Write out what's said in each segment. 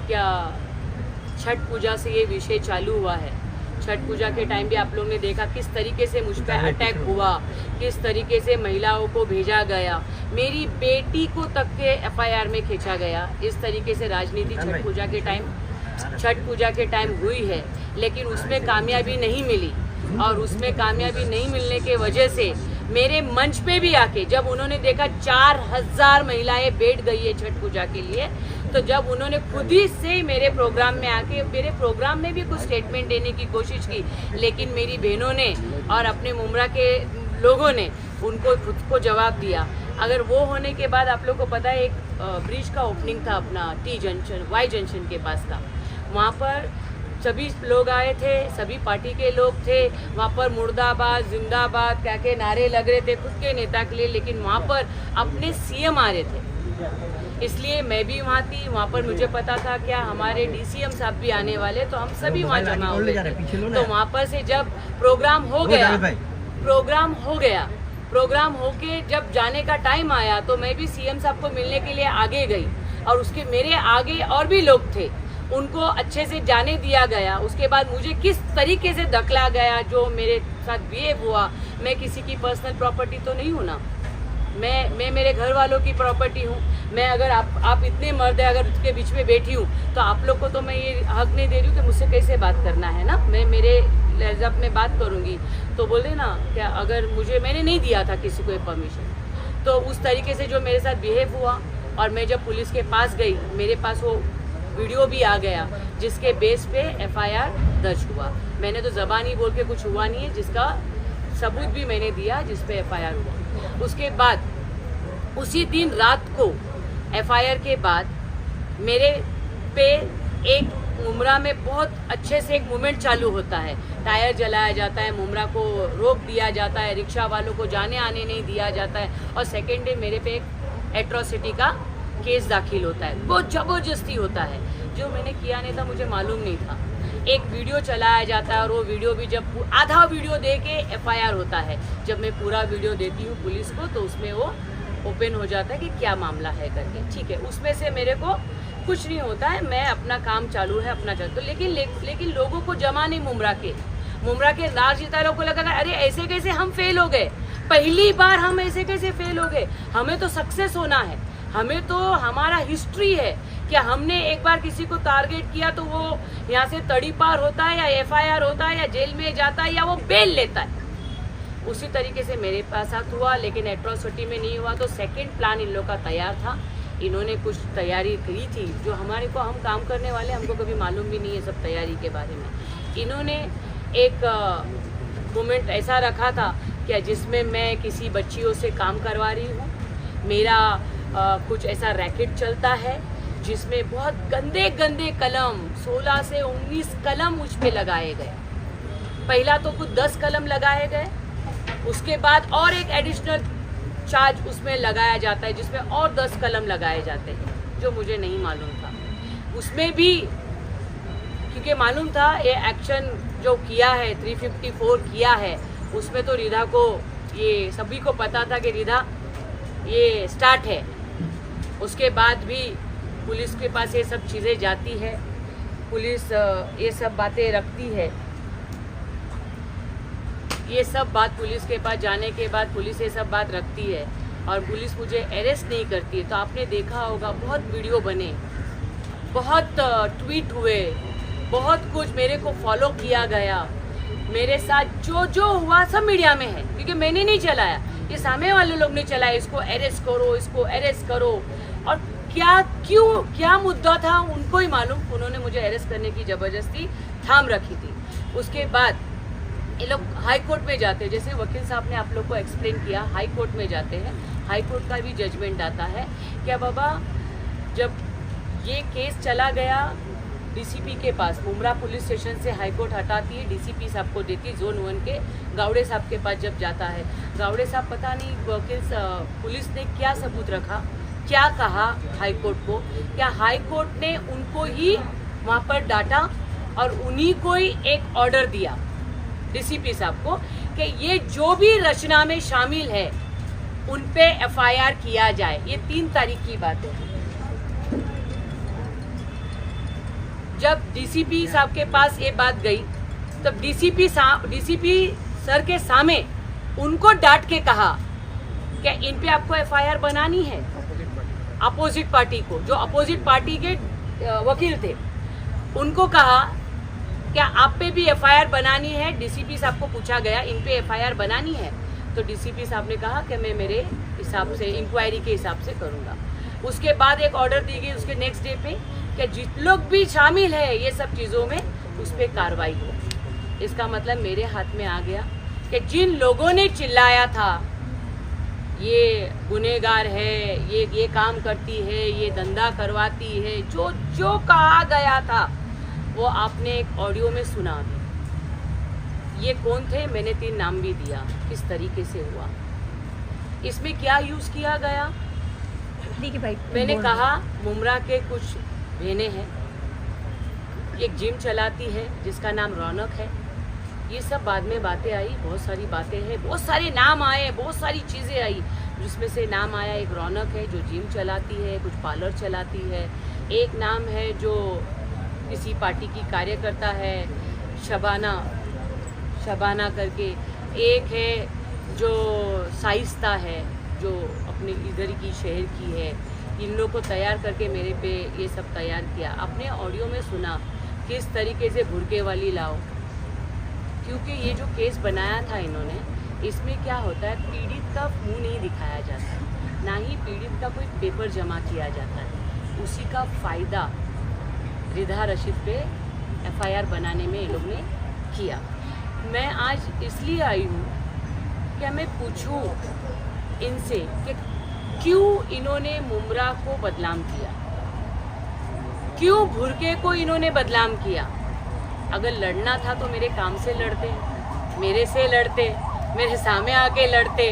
क्या छठ पूजा से ये विषय चालू हुआ है। छठ पूजा के टाइम भी आप लोग ने देखा किस तरीके से मुझ पर अटैक हुआ, किस तरीके से महिलाओं को भेजा गया, मेरी बेटी को तक के एफआईआर में खींचा गया। इस तरीके से राजनीति छठ पूजा के टाइम हुई है, लेकिन उसमें कामयाबी नहीं मिली। और उसमें कामयाबी नहीं मिलने के वजह से मेरे मंच पे भी आके जब उन्होंने देखा 4000 महिलाएं बैठ गई है छठ पूजा के लिए, तो जब उन्होंने खुद ही से मेरे प्रोग्राम में आके मेरे प्रोग्राम में भी कुछ स्टेटमेंट देने की कोशिश की, लेकिन मेरी बहनों ने और अपने मुमरा के लोगों ने उनको खुद को जवाब दिया। अगर वो होने के बाद आप लोग को पता है एक ब्रिज का ओपनिंग था अपना टी जंक्शन वाई जंक्शन के पास का, वहाँ पर सभी लोग आए थे, सभी पार्टी के लोग थे। वहाँ पर मुर्दाबाद जिंदाबाद क्या के नारे लग रहे थे खुद के नेता के लिए, लेकिन वहाँ पर अपने सीएम आ रहे थे, इसलिए मैं भी वहाँ थी। वहाँ पर मुझे पता था क्या हमारे डीसीएम साहब भी आने वाले, तो हम सभी वहाँ जमा हो गए थे। तो वहाँ पर से जब प्रोग्राम होके जब जाने का टाइम आया, तो मैं भी सीएम साहब को मिलने के लिए आगे गई, और उसके मेरे आगे और भी लोग थे, उनको अच्छे से जाने दिया गया। उसके बाद मुझे किस तरीके से धकला गया, जो मेरे साथ बिहेव हुआ। मैं किसी की पर्सनल प्रॉपर्टी तो नहीं हूँ ना, मैं मेरे घर वालों की प्रॉपर्टी हूँ। मैं अगर आप इतने मर्द है अगर उसके बीच में बैठी हूँ, तो आप लोग को तो मैं ये हक नहीं दे रही हूँ कि मुझसे कैसे बात करना है ना। मैं मेरे लहज़ब में बात करूँगी, तो बोल देना क्या अगर मैंने नहीं दिया था किसी को परमिशन, तो उस तरीके से जो मेरे साथ बिहेव हुआ। और मैं जब पुलिस के पास गई, मेरे पास वो वीडियो भी आ गया जिसके बेस पे एफआईआर दर्ज हुआ। मैंने तो ज़बानी बोल के कुछ हुआ नहीं है, जिसका सबूत भी मैंने दिया जिस पे एफआईआर हुआ। उसके बाद उसी दिन रात को एफआईआर के बाद मेरे पे एक मुमरा में बहुत अच्छे से एक मूवमेंट चालू होता है। टायर जलाया जाता है, मुमरा को रोक दिया जाता है, रिक्शा वालों को जाने आने नहीं दिया जाता है, और सेकेंड डे मेरे पे एक एट्रोसिटी का केस दाखिल होता है। बहुत ज़बरदस्ती होता है, जो मैंने किया नहीं था, मुझे मालूम नहीं था। एक वीडियो चलाया जाता है, और वो वीडियो भी जब आधा वीडियो दे के एफआईआर होता है, जब मैं पूरा वीडियो देती हूँ पुलिस को, तो उसमें वो ओपन हो जाता है कि क्या मामला है करके। ठीक है, उसमें से मेरे को कुछ नहीं होता है, मैं अपना काम चालू है अपना चलता। लेकिन लोगों को जमा नहीं, मुमरा के राजनेताओं को लगा अरे ऐसे कैसे हम फेल हो गए, पहली बार हम ऐसे कैसे फेल हो गए, हमें तो सक्सेस होना है, हमें तो हमारा हिस्ट्री है कि हमने एक बार किसी को टारगेट किया तो वो यहाँ से तड़ी पार होता है, या एफआईआर होता है, या जेल में जाता है, या वो बेल लेता है। उसी तरीके से मेरे पास साथ हुआ, लेकिन एट्रोसिटी में नहीं हुआ। तो सेकंड प्लान इन लोग का तैयार था, इन्होंने कुछ तैयारी करी थी जो हमारे को, हम काम करने वाले हमको कभी मालूम भी नहीं है सब तैयारी के बारे में। इन्होंने एक मोमेंट ऐसा रखा था क्या जिसमें मैं किसी बच्चियों से काम करवा रही हूँ, मेरा कुछ ऐसा रैकेट चलता है जिसमें बहुत गंदे गंदे कलम 16 से 19 कलम मुझ पे लगाए गए। पहला तो कुछ 10 कलम लगाए गए, उसके बाद और एक एडिशनल चार्ज उसमें लगाया जाता है जिसमें और 10 कलम लगाए जाते हैं, जो मुझे नहीं मालूम था। उसमें भी क्योंकि मालूम था ये एक्शन जो किया है 354 किया है, उसमें तो रिधा को, ये सभी को पता था कि रिधा ये स्टार्ट है। उसके बाद भी पुलिस के पास ये सब चीज़ें जाती है, पुलिस ये सब बातें रखती है। ये सब बात पुलिस के पास जाने के बाद पुलिस ये सब बात रखती है, और पुलिस मुझे अरेस्ट नहीं करती है। तो आपने देखा होगा बहुत वीडियो बने, बहुत ट्वीट हुए, बहुत कुछ मेरे को फॉलो किया गया। मेरे साथ जो हुआ सब मीडिया में है, क्योंकि मैंने नहीं चलाया, ये सामने वाले लोग ने चलाया, इसको अरेस्ट करो, इसको अरेस्ट करो। और क्या मुद्दा था उनको ही मालूम, उन्होंने मुझे अरेस्ट करने की ज़बरदस्ती थाम रखी थी। उसके बाद ये लोग हाई कोर्ट में जाते हैं, जैसे वकील साहब ने आप लोग को एक्सप्लेन किया, हाई कोर्ट में जाते हैं। हाई कोर्ट का भी जजमेंट आता है क्या बाबा, जब ये केस चला गया डीसीपी के पास, मुमरा पुलिस स्टेशन से हाई कोर्ट हटाती है, डीसीपी साहब को देती, जोन 1 के गावड़े साहब के पास जब जाता है, गावड़े साहब पता नहीं वकील पुलिस ने क्या सबूत रखा, क्या कहा हाई कोर्ट को, क्या हाई कोर्ट ने उनको ही वहाँ पर डांटा और उन्हीं को ही एक ऑर्डर दिया डीसीपी साहब को कि ये जो भी रचना में शामिल है उन पे एफआईआर किया जाए। ये 3 तारीख की बात है। जब डीसीपी साहब के पास ये बात गई, तब डीसीपी सर के सामने उनको डांट के कहा क्या इन पे आपको एफआईआर बनानी है। अपोजिट पार्टी को, जो अपोजिट पार्टी के वकील थे, उनको कहा क्या आप पे भी एफआईआर बनानी है। डीसीपी साहब को पूछा गया इन पे एफआईआर बनानी है, तो डीसीपी साहब ने कहा कि मैं मेरे हिसाब से इंक्वायरी के हिसाब से करूँगा। उसके बाद एक ऑर्डर दी गई उसके नेक्स्ट डे पे कि जिन लोग भी शामिल है ये सब चीज़ों में उस पर कार्रवाई हो। इसका मतलब मेरे हाथ में आ गया कि जिन लोगों ने चिल्लाया था ये गुनहगार है, ये काम करती है, ये धंधा करवाती है, जो कहा गया था वो आपने एक ऑडियो में सुना भी। ये कौन थे, मैंने 3 नाम भी दिया, किस तरीके से हुआ, इसमें क्या यूज़ किया गया। भाई मैंने कहा मुमरा के कुछ बहनें हैं, एक जिम चलाती है जिसका नाम रौनक है। ये सब बाद में बातें आई, बहुत सारी बातें हैं, बहुत सारे नाम आए, बहुत सारी चीज़ें आई, जिसमें से नाम आया एक रौनक है जो जिम चलाती है, कुछ पार्लर चलाती है। एक नाम है जो किसी पार्टी की कार्यकर्ता है, शबाना करके। एक है जो साइस्ता है जो अपने इधर की शहर की है। इन लोगों को तैयार करके मेरे पे ये सब तैयार किया। अपने ऑडियो में सुना किस तरीके से भुरके वाली लाओ, क्योंकि ये जो केस बनाया था इन्होंने, इसमें क्या होता है पीड़ित का मुंह नहीं दिखाया जाता, ना ही पीड़ित का कोई पेपर जमा किया जाता है। उसी का फ़ायदा रिधा रशीद पे एफआईआर बनाने में इन लोग ने किया। मैं आज इसलिए आई हूँ कि मैं पूछूं इनसे कि क्यों इन्होंने मुमरा को बदनाम किया, क्यों भुरके को इन्होंने बदनाम किया। अगर लड़ना था तो मेरे काम से लड़ते, मेरे से लड़ते, मेरे सामने आके लड़ते।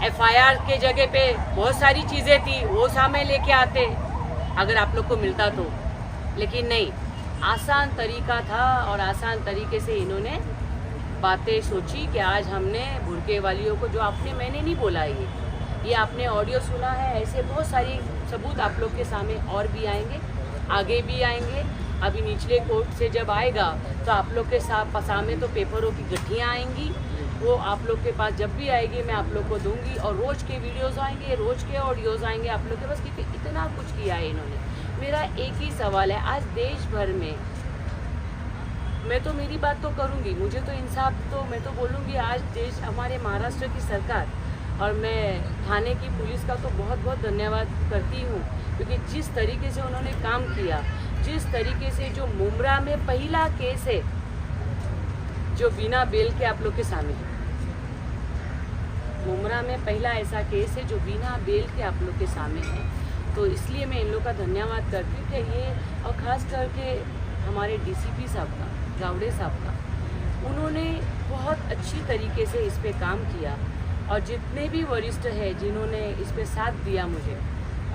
एफआईआर के जगह पे बहुत सारी चीज़ें थी, वो सामने लेके आते अगर आप लोग को मिलता तो। लेकिन नहीं, आसान तरीका था और आसान तरीके से इन्होंने बातें सोची कि आज हमने भुरके वालियों को, जो मैंने नहीं बोला ये आपने ऑडियो सुना है। ऐसे बहुत सारी सबूत आप लोग के सामने और भी आएंगे, आगे भी आएंगे। अभी निचले कोर्ट से जब आएगा तो आप लोग के सामने तो पेपरों की गठियाँ आएंगी, वो आप लोग के पास जब भी आएगी मैं आप लोग को दूंगी। और रोज़ के वीडियोज़ आएंगे, रोज़ के ऑडियोज़ आएंगे आप लोग के पास, क्योंकि इतना कुछ किया है इन्होंने। मेरा एक ही सवाल है, आज देश भर में मैं तो मेरी बात तो करूँगी, मुझे तो इंसाफ, तो मैं तो बोलूँगी आज देश, हमारे महाराष्ट्र की सरकार और मैं थाने की पुलिस का तो बहुत बहुत धन्यवाद करती हूँ, क्योंकि जिस तरीके से उन्होंने काम किया, जिस तरीके से जो मुमरा में पहला केस है जो बिना बेल के आप लोग के सामने है, मुमरा में पहला ऐसा केस है जो बिना बेल के आप लोग के सामने है। तो इसलिए मैं इन लोग का धन्यवाद करती हूँ कि ये, और ख़ास करके हमारे डीसीपी साहब का, गावड़े साहब का, उन्होंने बहुत अच्छी तरीके से इस पे काम किया। और जितने भी वरिष्ठ हैं जिन्होंने इस पे साथ दिया मुझे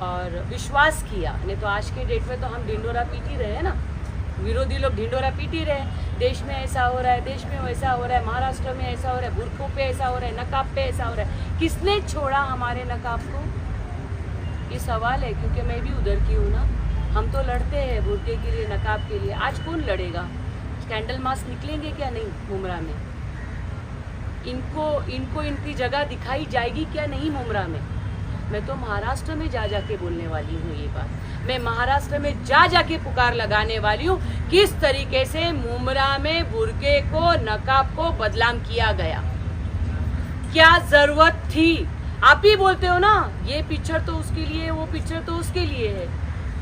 और विश्वास किया, नहीं तो आज के डेट में तो हम ढिंडोरा पीट ही रहे हैं ना, विरोधी लोग ढिंडोरा पीट ही रहे हैं। देश में ऐसा हो रहा है, देश में वैसा हो रहा है, महाराष्ट्र में ऐसा हो रहा है, बुरकों पे ऐसा हो रहा है, नकाब पे ऐसा हो रहा है। किसने छोड़ा हमारे नकाब को, ये सवाल है। क्योंकि मैं भी उधर की हूँ ना, हम तो लड़ते हैं बुरके के लिए, नकाब के लिए। आज कौन लड़ेगा? कैंडल मास्क निकलेंगे क्या नहीं मुमरा में? इनको इनकी जगह दिखाई जाएगी क्या नहीं मुमरा में? मैं तो महाराष्ट्र में जा के बोलने वाली हूँ ये बात। मैं महाराष्ट्र में जा के पुकार लगाने वाली हूँ किस तरीके से मुमरा में बुरके को, नकाब को बदनाम किया गया। क्या जरूरत थी? आप ही बोलते हो ना ये पिक्चर तो उसके लिए, वो पिक्चर तो उसके लिए है।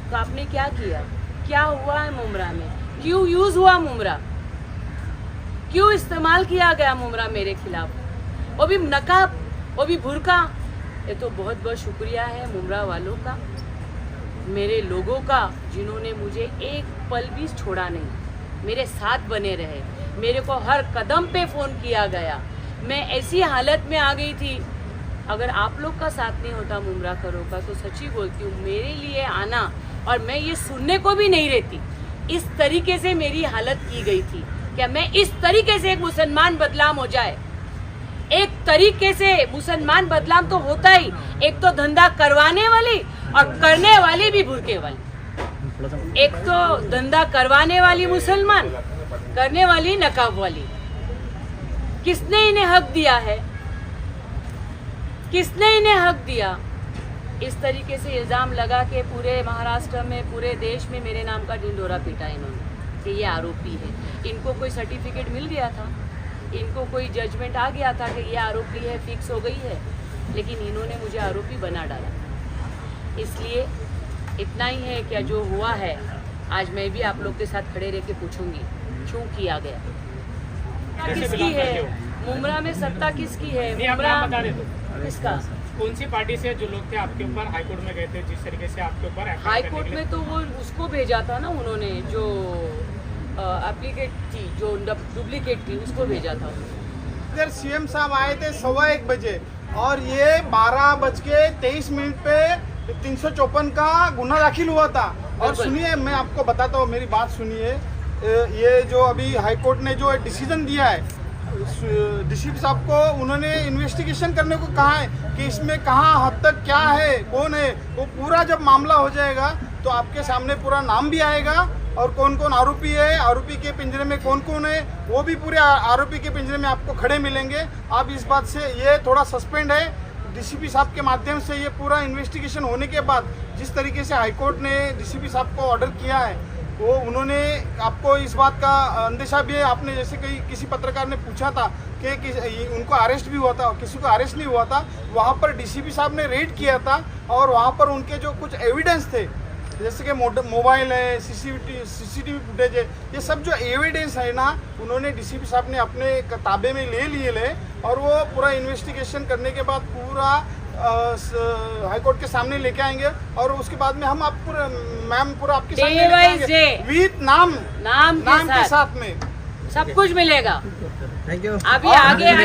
तो आपने क्या किया? क्या हुआ है मुमरा में? क्यों यूज हुआ मुमरा? क्यों इस्तेमाल किया गया मुमरा मेरे खिलाफ? वो भी नकाब, वो भी बुर्का। ये तो बहुत बहुत शुक्रिया है मुमरा वालों का, मेरे लोगों का, जिन्होंने मुझे एक पल भी छोड़ा नहीं, मेरे साथ बने रहे। मेरे को हर कदम पे फ़ोन किया गया। मैं ऐसी हालत में आ गई थी, अगर आप लोग का साथ नहीं होता मुमरा करो का, तो सच्ची बोलती हूँ मेरे लिए आना और मैं ये सुनने को भी नहीं रहती। इस तरीके से मेरी हालत की गई थी, क्या मैं इस तरीके से एक मुसलमान बदनाम हो जाए? एक तरीके से मुसलमान बदनाम तो होता ही, एक तो धंधा करवाने वाली और करने वाली भी भुरके वाली। एक तो धंधा करवाने वाली मुसलमान, करने वाली नकाब वाली। किसने इन्हें हक दिया है? किसने इन्हें हक दिया? इस तरीके से इल्ज़ाम लगा के पूरे महाराष्ट्र में, पूरे देश में मेरे नाम का ढिंढोरा पीटा इन्होंने कि ये आरोपी है। इनको कोई सर्टिफिकेट मिल गया था, इनको कोई जजमेंट आ गया था कि ये आरोपी है, फिक्स हो गई है, लेकिन इन्होंने मुझे आरोपी बना डाला। इसलिए इतना ही है क्या जो हुआ है, आज मैं भी आप लोग के साथ खड़े रह के पूछूंगी क्यों किया गया, किसकी है मुमरा में सत्ता, किसकी है मुमरा, किसका, कौन सी पार्टी से जो लोग थे आपके ऊपर हाईकोर्ट में गए थे, जिस तरीके से आपके ऊपर हाईकोर्ट में तो वो उसको भेजा था ना उन्होंने, जो एप्लीकेट थी, जो डुप्लीकेट थी, उसको भेजा था। इधर सीएम साहब आए थे 1:15 बजे और ये 12:23 पे 354 का गुना दाखिल हुआ था। और सुनिए, मैं आपको बताता हूँ, मेरी बात सुनिए। ये जो अभी हाईकोर्ट ने जो डिसीजन दिया है, डीसीपी साहब को उन्होंने इन्वेस्टिगेशन करने को कहा है कि इसमें कहाँ हद तक क्या है, कौन है, वो पूरा जब मामला हो जाएगा तो आपके सामने पूरा नाम भी आएगा और कौन कौन आरोपी है, आरोपी के पिंजरे में कौन कौन है, वो भी पूरे आरोपी के पिंजरे में आपको खड़े मिलेंगे। आप इस बात से, ये थोड़ा सस्पेंड है डीसीपी साहब के माध्यम से। ये पूरा इन्वेस्टिगेशन होने के बाद जिस तरीके से हाईकोर्ट ने डीसीपी साहब को ऑर्डर किया है, वो उन्होंने आपको इस बात का अंदेशा भी है। आपने जैसे किसी पत्रकार ने पूछा था कि उनको अरेस्ट भी हुआ था, किसी को अरेस्ट नहीं हुआ था, वहाँ पर डीसीपी साहब ने रेड किया था और वहाँ पर उनके जो कुछ एविडेंस थे, जैसे कि मोबाइल है, सीसीटीवी फुटेज है, ये सब जो एविडेंस है ना, उन्होंने डीसीपी साहब ने अपने ताबे में ले लिए और वो पूरा इन्वेस्टिगेशन करने के बाद पूरा हाईकोर्ट के सामने लेके आएंगे और उसके बाद में हम आप पूरा मैम पूरा आपके सामने लेके आएंगे विद नाम के साथ में सब कुछ मिलेगा। Thank you. अभी आगे